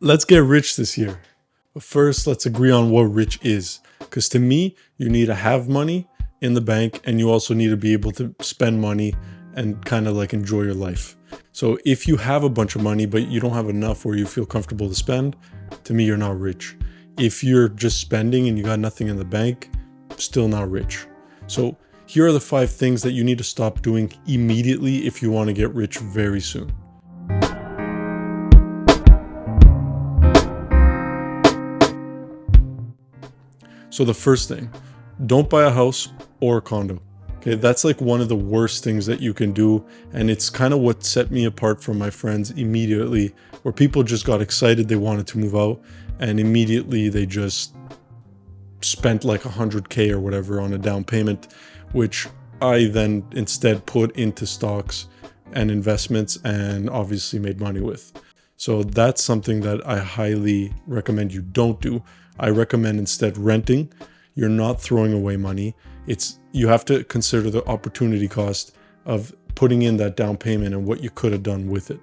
Let's get rich this year. But first, let's agree on what rich is. Because to me, you need to have money in the bank and you also need to be able to spend money and kind of like enjoy your life. So if you have a bunch of money, but you don't have enough where you feel comfortable to spend, to me, you're not rich. If you're just spending and you got nothing in the bank, still not rich. So here are the 5 things that you need to stop doing immediately if you want to get rich very soon. So the first thing, don't buy a house or a condo. Okay, that's like one of the worst things that you can do. And it's kind of what set me apart from my friends immediately, where people just got excited they wanted to move out and immediately they just spent like 100K or whatever on a down payment, which I then instead put into stocks and investments and obviously made money with. So that's something that I highly recommend you don't do. I recommend instead renting. You're not throwing away money. You have to consider the opportunity cost of putting in that down payment and what you could have done with it.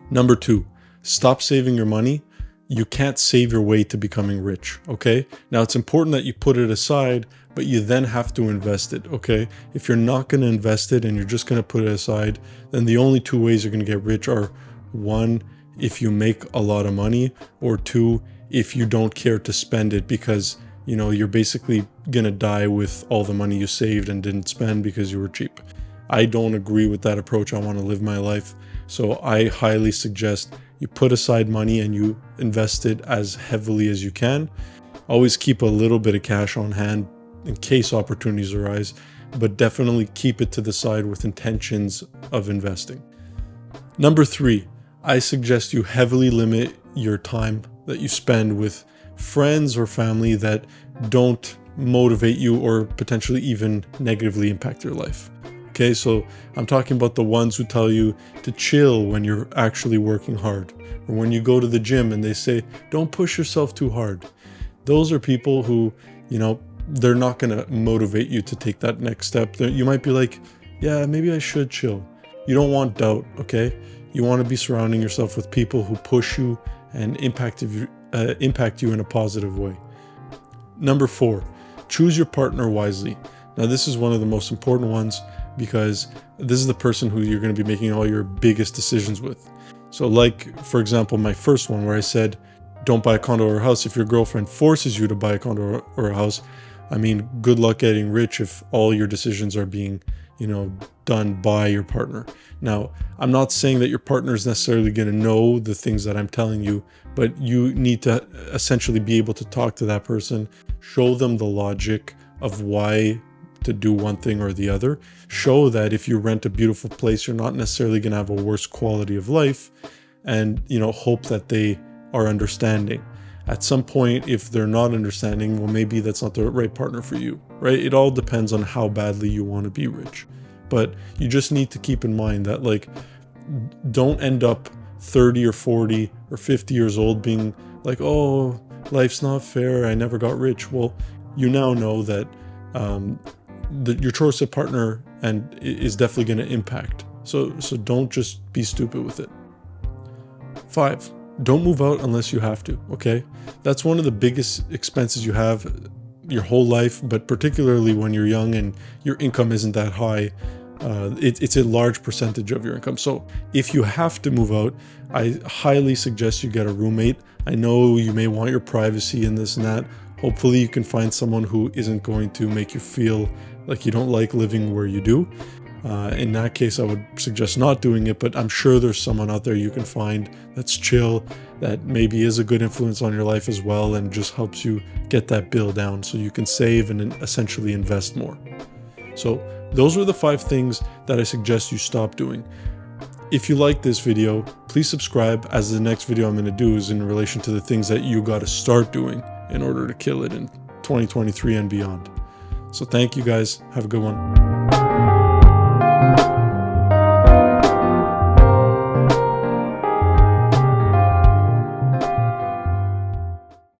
Number 2, stop saving your money. You can't save your way to becoming rich, okay? Now it's important that you put it aside, but you then have to invest it, okay? If you're not gonna invest it and you're just gonna put it aside, then the only 2 ways you're gonna get rich are 1, if you make a lot of money, or 2, if you don't care to spend it because you're basically gonna die with all the money you saved and didn't spend because you were cheap. I don't agree with that approach. I want to live my life. So I highly suggest you put aside money and you invest it as heavily as you can. Always keep a little bit of cash on hand in case opportunities arise, but definitely keep it to the side with intentions of investing. Number 3, I suggest you heavily limit your time that you spend with friends or family that don't motivate you or potentially even negatively impact your life. Okay, so I'm talking about the ones who tell you to chill when you're actually working hard, or when you go to the gym and they say, don't push yourself too hard. Those are people who, they're not going to motivate you to take that next step. You might be like, yeah, maybe I should chill. You don't want doubt, okay? You want to be surrounding yourself with people who push you and impact you in a positive way. Number 4, choose your partner wisely. Now, this is one of the most important ones because this is the person who you're going to be making all your biggest decisions with. So like, for example, my first one where I said, don't buy a condo or a house. If your girlfriend forces you to buy a condo or a house, I mean, good luck getting rich if all your decisions are being, done by your partner. Now, I'm not saying that your partner is necessarily going to know the things that I'm telling you, but you need to essentially be able to talk to that person, show them the logic of why to do one thing or the other, show that if you rent a beautiful place, you're not necessarily going to have a worse quality of life, and, hope that they are understanding. At some point, if they're not understanding, well, maybe that's not the right partner for you, right? It all depends on how badly you want to be rich. But you just need to keep in mind that, don't end up 30 or 40 or 50 years old being like, oh, life's not fair, I never got rich. Well, you now know that your choice of partner is definitely going to impact. So don't just be stupid with it. 5, don't move out unless you have to, okay? That's one of the biggest expenses you have your whole life, but particularly when you're young and your income isn't that high, it's a large percentage of your income. So if you have to move out, I highly suggest you get a roommate. I know you may want your privacy and this and that. Hopefully you can find someone who isn't going to make you feel like you don't like living where you do. In that case, I would suggest not doing it, but I'm sure there's someone out there you can find that's chill, that maybe is a good influence on your life as well, and just helps you get that bill down so you can save and essentially invest more. So those are the 5 things that I suggest you stop doing. If you like this video, please subscribe, as the next video I'm going to do is in relation to the things that you got to start doing in order to kill it in 2023 and beyond. So thank you guys. Have a good one.